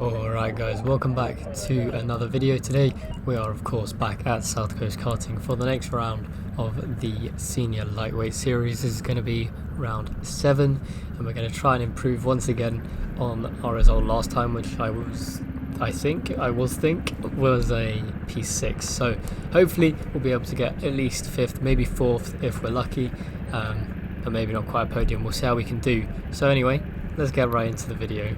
Alright guys, welcome back to another video. Today we are of course back at South Coast Karting for the next round of the Senior Lightweight Series. This is going to be round 7 and we're going to try and improve once again on our result last time, which I think was a P6. So hopefully we'll be able to get at least 5th, maybe 4th if we're lucky, but maybe not quite a podium. We'll see how we can do. So anyway, let's get right into the video.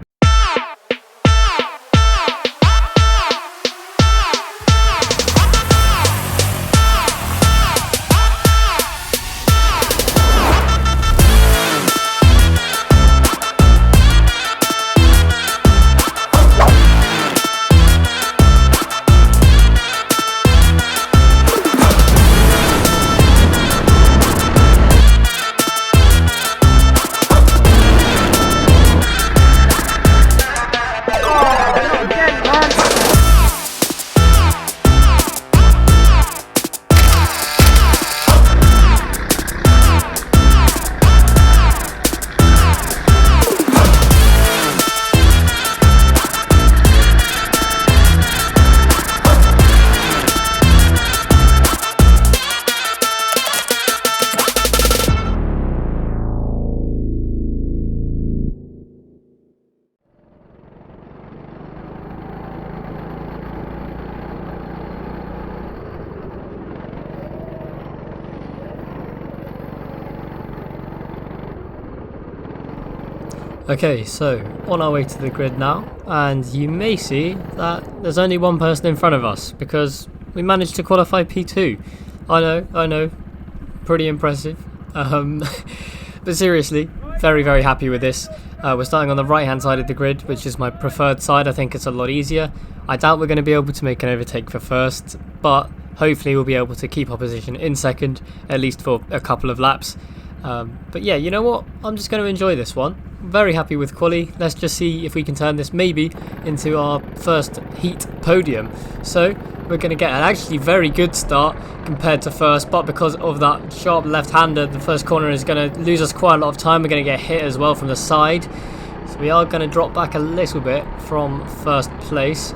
Okay, so on our way to the grid now, and you may see that there's only one person in front of us because we managed to qualify P2. I know, pretty impressive. But seriously, very happy with this. We're starting on the right hand side of the grid, which is my preferred side. I think it's a lot easier. I doubt we're going to be able to make an overtake for first, but hopefully we'll be able to keep our position in second, at least for a couple of laps. But yeah, you know what? I'm just going to enjoy this one. Very happy with quali. Let's just see if we can turn this maybe into our first heat podium. So we're going to get an actually very good start compared to first, but because of that sharp left-hander, the first corner is going to lose us quite a lot of time. We're going to get hit as well from the side. So we are going to drop back a little bit from first place.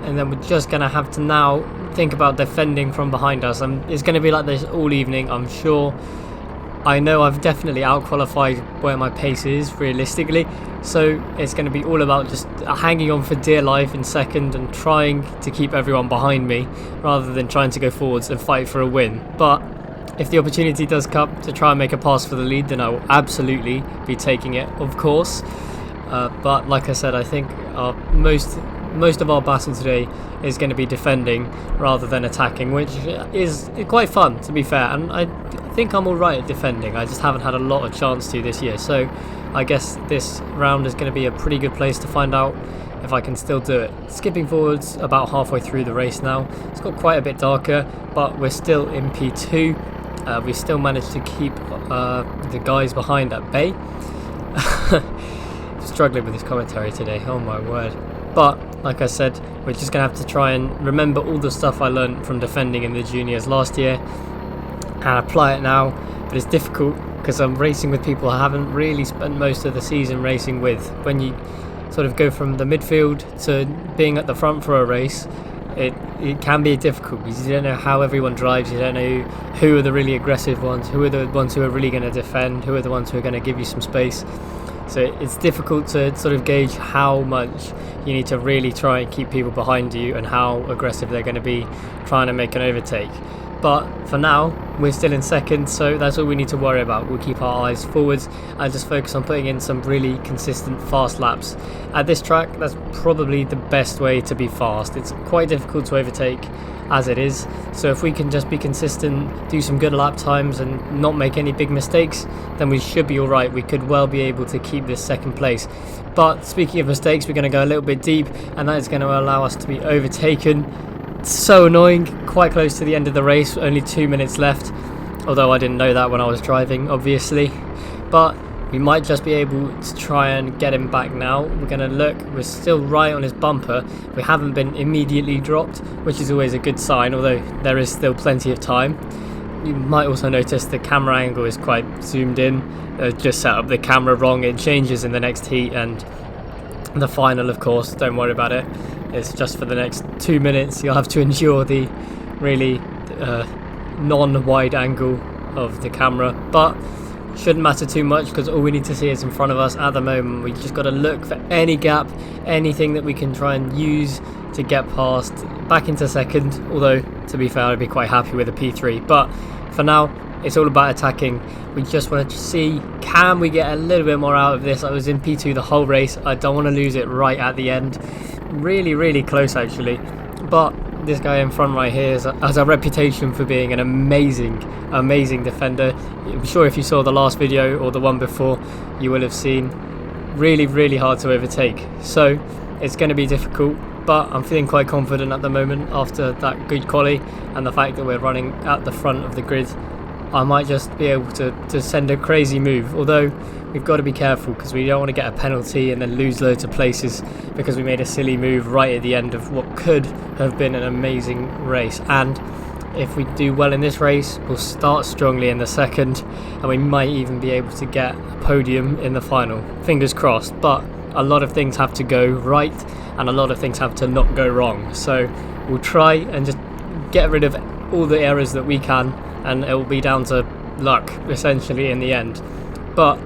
And then we're just going to have to now think about defending from behind us. It's going to be like this all evening, I'm sure. I know I've definitely out-qualified where my pace is, realistically. So it's going to be all about just hanging on for dear life in second and trying to keep everyone behind me, rather than trying to go forwards and fight for a win. But if the opportunity does come to try and make a pass for the lead, then I will absolutely be taking it, of course. But like I said, I think most of our battle today is going to be defending rather than attacking, which is quite fun, to be fair, and I think I'm alright at defending. I just haven't had a lot of chance to this year, so I guess this round is going to be a pretty good place to find out if I can still do it. Skipping forwards about halfway through the race now. It's got quite a bit darker, but we're still in P2. We still managed to keep the guys behind at bay. Struggling with this commentary today, oh my word. But like I said, we're just going to have to try and remember all the stuff I learned from defending in the juniors last year and apply it now. But it's difficult because I'm racing with people I haven't really spent most of the season racing with. When you sort of go from the midfield to being at the front for a race, it can be difficult because you don't know how everyone drives. You don't know who are the really aggressive ones, who are the ones who are really going to defend, who are the ones who are going to give you some space. So it's difficult to sort of gauge how much you need to really try and keep people behind you and how aggressive they're going to be trying to make an overtake. But for now, we're still in second, so that's all we need to worry about. We'll keep our eyes forwards and just focus on putting in some really consistent fast laps. At this track, that's probably the best way to be fast. It's quite difficult to overtake as it is, so if we can just be consistent, do some good lap times and not make any big mistakes, then we should be alright. We could well be able to keep this second place. But speaking of mistakes, we're going to go a little bit deep, and that is going to allow us to be overtaken. So annoying, quite close to the end of the race, only 2 minutes left, although I didn't know that when I was driving, obviously. But we might just be able to try and get him back now. We're going to look, we're still right on his bumper. We haven't been immediately dropped, which is always a good sign, although there is still plenty of time. You might also notice the camera angle is quite zoomed in. Just set up the camera wrong, it changes in the next heat, and The final, of course, don't worry about it. It's just for the next 2 minutes. You'll have to endure the really non-wide angle of the camera, but shouldn't matter too much because all we need to see is in front of us at the moment. We just got to look for any gap, anything that we can try and use to get past back into second, although to be fair I'd be quite happy with a P3, but for now it's all about attacking. We just want to see, can we get a little bit more out of this? I was in P2 the whole race. I don't want to lose it right at the end. Really close actually, but this guy in front right here has a reputation for being an amazing defender. I'm sure if you saw the last video or the one before, you will have seen really hard to overtake, so it's going to be difficult, but I'm feeling quite confident at the moment after that good quali and the fact that we're running at the front of the grid. I might just be able to send a crazy move, although we've got to be careful because we don't want to get a penalty and then lose loads of places because we made a silly move right at the end of what could have been an amazing race. And if we do well in this race, we'll start strongly in the second and we might even be able to get a podium in the final. Fingers crossed, but a lot of things have to go right and a lot of things have to not go wrong. So we'll try and just get rid of all the errors that we can, and it will be down to luck essentially in the end. But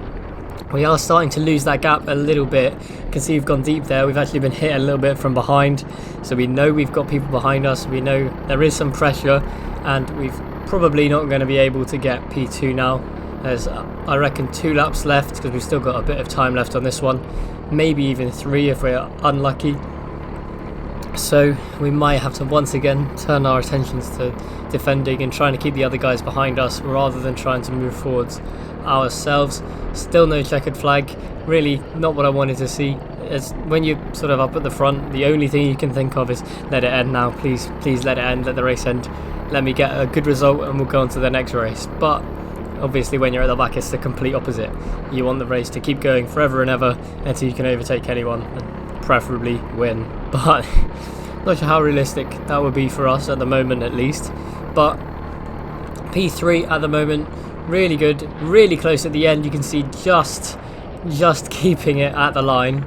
we are starting to lose that gap a little bit. You can see we've gone deep there. We've actually been hit a little bit from behind, so we know we've got people behind us. We know there is some pressure, and we've probably not going to be able to get P2 now. There's I reckon 2 laps left because we've still got a bit of time left on this one, maybe even 3 if we're unlucky. So we might have to once again turn our attentions to defending and trying to keep the other guys behind us rather than trying to move forwards ourselves. Still no checkered flag, really not what I wanted to see. It's when you're sort of up at the front, the only thing you can think of is let it end now, please let it end, let the race end, let me get a good result and we'll go on to the next race. But obviously when you're at the back it's the complete opposite. You want the race to keep going forever and ever until you can overtake anyone and preferably win. But not sure how realistic that would be for us at the moment at least. But P3 at the moment, really good, really close at the end. You can see just keeping it at the line,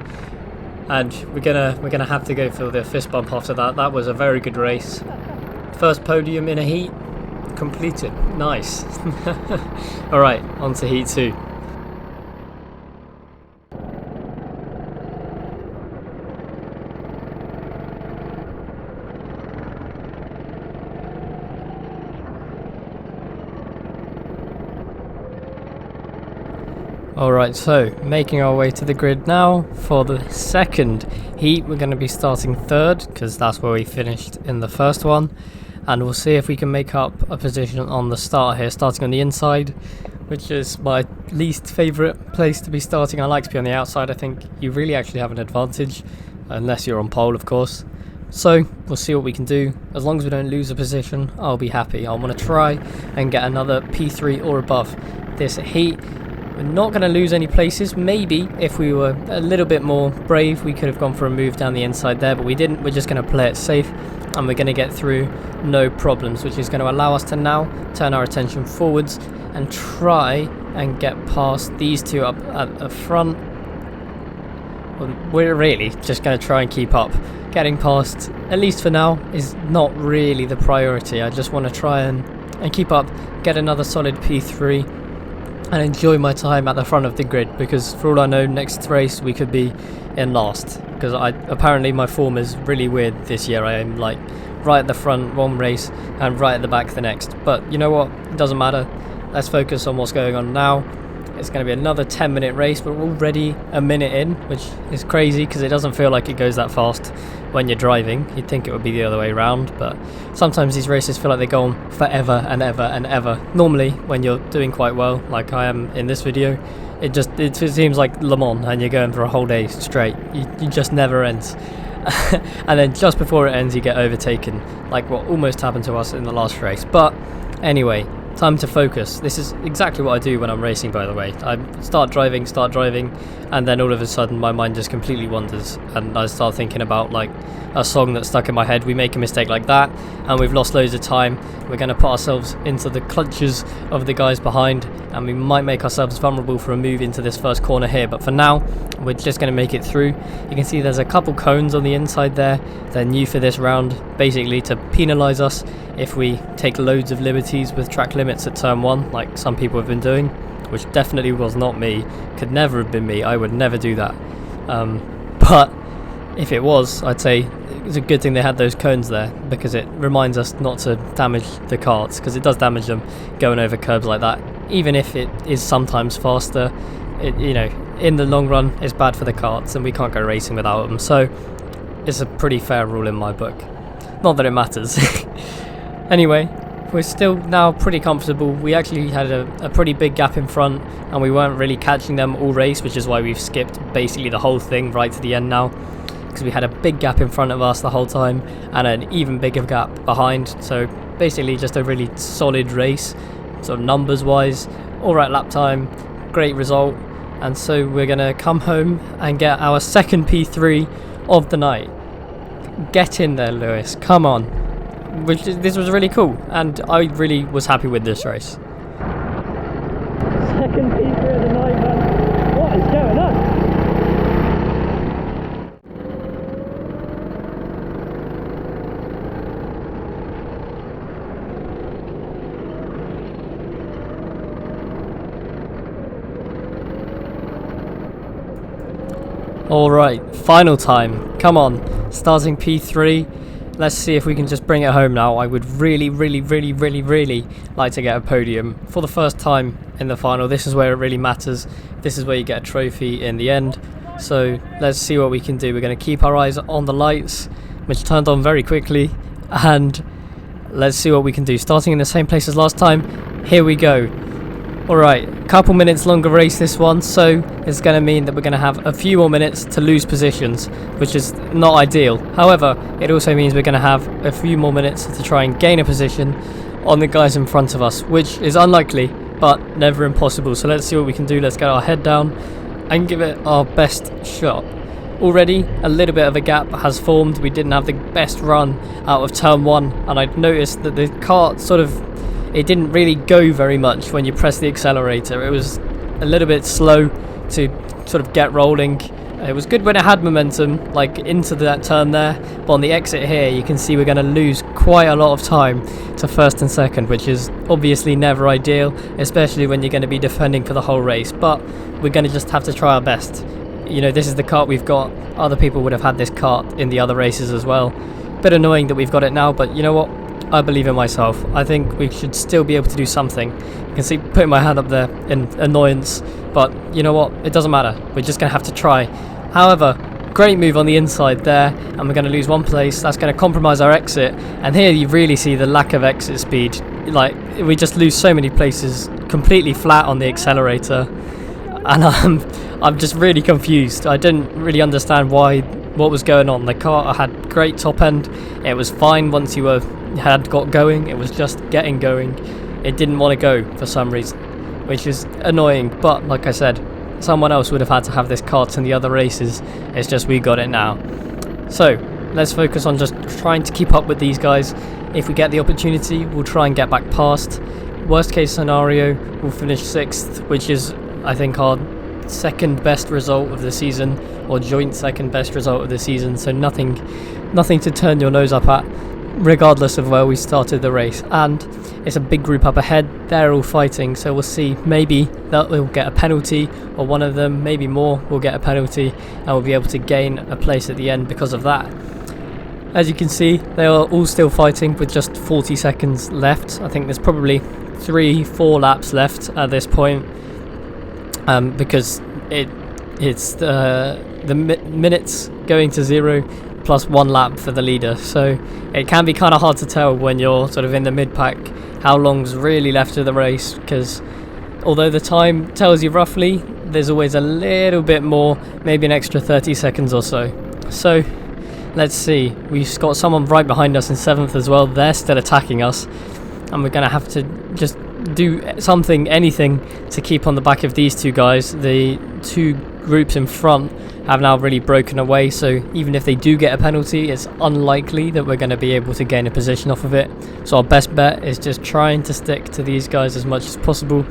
and we're gonna have to go for the fist bump after that. That was a very good race. First podium in a heat completed. Nice. All right, on to heat 2. Alright, so making our way to the grid now for the second heat. We're going to be starting third because that's where we finished in the first one, and we'll see if we can make up a position on the start here, starting on the inside, which is my least favourite place to be starting. I like to be on the outside. I think you really actually have an advantage, unless you're on pole of course. So we'll see what we can do. As long as we don't lose a position, I'll be happy. I want to try and get another P3 or above this heat. We're not going to lose any places. Maybe if we were a little bit more brave, we could have gone for a move down the inside there, but we didn't. We're just going to play it safe, and we're going to get through no problems, which is going to allow us to now turn our attention forwards and try and get past these two up at the front. We're really just going to try and keep up. Getting past, at least for now, is not really the priority. I just want to try and keep up, get another solid P3, and enjoy my time at the front of the grid, because for all I know next race we could be in last, because apparently my form is really weird this year. I am like right at the front one race and right at the back the next, but you know what, it doesn't matter. Let's focus on what's going on now. It's going to be another 10-minute race. We're already a minute in, which is crazy because it doesn't feel like it goes that fast when you're driving. You'd think it would be the other way around, but sometimes these races feel like they go on forever and ever and ever. Normally, when you're doing quite well, like I am in this video, it seems like Le Mans and you're going for a whole day straight. You just never ends. And then just before it ends, you get overtaken, like what almost happened to us in the last race. But anyway, time to focus. This is exactly what I do when I'm racing, by the way. I start driving, and then all of a sudden my mind just completely wanders, and I start thinking about like a song that's stuck in my head. We make a mistake like that, and we've lost loads of time. We're going to put ourselves into the clutches of the guys behind, and we might make ourselves vulnerable for a move into this first corner here. But for now, we're just going to make it through. You can see there's a couple cones on the inside there. They're new for this round, basically to penalise us if we take loads of liberties with track limits at turn 1, like some people have been doing, which definitely was not me, could never have been me. I would never do that. But if it was, I'd say it's a good thing they had those cones there, because it reminds us not to damage the karts, because it does damage them going over curbs like that. Even if it is sometimes faster, you know, in the long run it's bad for the karts, and we can't go racing without them. So it's a pretty fair rule in my book. Not that it matters. Anyway, we're still now pretty comfortable. We actually had a pretty big gap in front, and we weren't really catching them all race, which is why we've skipped basically the whole thing right to the end now, because we had a big gap in front of us the whole time and an even bigger gap behind. So basically just a really solid race, sort of numbers wise, alright lap time, great result. And so we're going to come home and get our second P3 of the night. Get in there, Lewis, come on. This was really cool, and I really was happy with this race. Second P3 of the night, man. What is going on? Alright, final time. Come on, starting P3. Let's see if we can just bring it home now. I would really like to get a podium for the first time in the final. This is where it really matters. This is where you get a trophy in the end. So let's see what we can do. We're going to keep our eyes on the lights, which turned on very quickly, and let's see what we can do. Starting in the same place as last time. Here we go. Alright, couple minutes longer race this one, so it's going to mean that we're going to have a few more minutes to lose positions, which is not ideal. However, it also means we're going to have a few more minutes to try and gain a position on the guys in front of us, which is unlikely, but never impossible. So let's see what we can do. Let's get our head down and give it our best shot. Already, a little bit of a gap has formed. We didn't have the best run out of turn 1, and I'd noticed that the kart it didn't really go very much when you press the accelerator. It was a little bit slow to sort of get rolling. It was good when it had momentum, like into that turn there, but on the exit here you can see we're going to lose quite a lot of time to first and second, which is obviously never ideal, especially when you're going to be defending for the whole race, but we're going to just have to try our best. You know, this is the kart we've got. Other people would have had this kart in the other races as well. Bit annoying that we've got it now, but you know what? I believe in myself. I think we should still be able to do something. You can see putting my hand up there in annoyance, but you know what? It doesn't matter. We're just going to have to try. However, great move on the inside there, and we're going to lose one place. That's going to compromise our exit, and here you really see the lack of exit speed. Like, we just lose so many places completely flat on the accelerator, and I'm just really confused. I didn't really understand what was going on. The car had great top end. It was fine once you had got going. It was just getting going. It didn't want to go for some reason, which is annoying, but like I said, someone else would have had to have this kart in the other races. It's just we got it now. So let's focus on just trying to keep up with these guys. If we get the opportunity, we'll try and get back past. Worst case scenario, we'll finish 6th, which is, I think, our second best result of the season, or joint second best result of the season. So nothing to turn your nose up at, regardless of where we started the race. And it's a big group up ahead. They're all fighting, so we'll see. Maybe that will get a penalty, or one of them, maybe more, will get a penalty, and we'll be able to gain a place at the end because of that. As you can see, they are all still fighting with just 40 seconds left. I think there's probably 3-4 laps left at this point, because it's the minutes going to 0 plus 1 lap for the leader, so it can be kind of hard to tell when you're sort of in the mid-pack how long's really left of the race, because although the time tells you roughly, there's always a little bit more, maybe an extra 30 seconds or so. So let's see, we've got someone right behind us in 7th as well. They're still attacking us, and we're going to have to just do something, anything, to keep on the back of these two guys. The two groups in front have now really broken away, so even if they do get a penalty, it's unlikely that we're going to be able to gain a position off of it. So our best bet is just trying to stick to these guys as much as possible,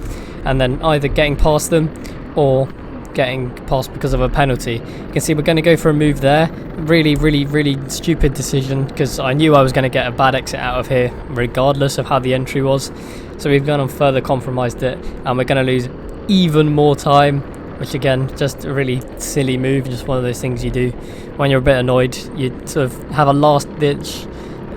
and then either getting past them or getting past because of a penalty. You can see we're going to go for a move there. Really stupid decision, because I knew I was going to get a bad exit out of here regardless of how the entry was. So we've gone and further compromised it, and we're going to lose even more time, which again, just a really silly move, just one of those things you do when you're a bit annoyed. You sort of have a last ditch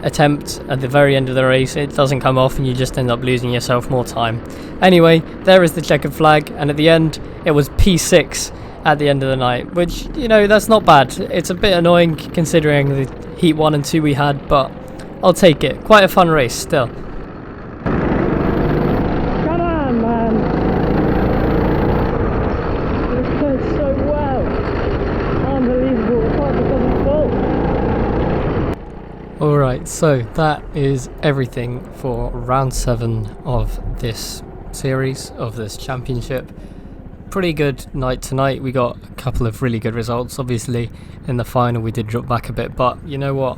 attempt at the very end of the race, it doesn't come off, and you just end up losing yourself more time. Anyway, there is the checkered flag, and at the end it was P6 at the end of the night, which, you know, that's not bad. It's a bit annoying considering the heat 1 and 2 we had, but I'll take it. Quite a fun race still. Come on, man. It's going so well. Unbelievable. It's not because it's fault. Alright, so that is everything for round 7 of this series, of this championship. Pretty good night tonight. We got a couple of really good results. Obviously in the final we did drop back a bit, but you know what,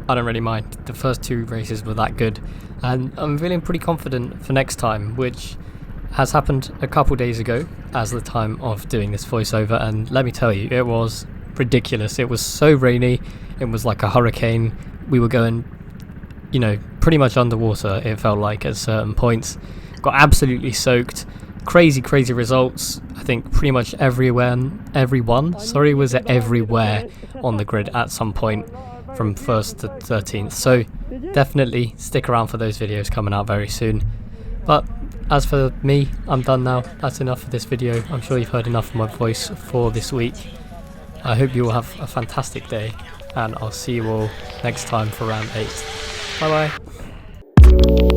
I don't really mind. The first 2 races were that good, and I'm feeling pretty confident for next time, which has happened a couple days ago as the time of doing this voiceover, and let me tell you, it was ridiculous. It was so rainy, it was like a hurricane. We were going, you know, pretty much underwater, it felt like, at certain points. Got absolutely soaked. Crazy results. I think pretty much everyone was everywhere on the grid at some point from 1st to 13th. So definitely stick around for those videos coming out very soon. But as for me, I'm done now. That's enough for this video. I'm sure you've heard enough of my voice for this week. I hope you all have a fantastic day, and I'll see you all next time for round 8. Bye bye.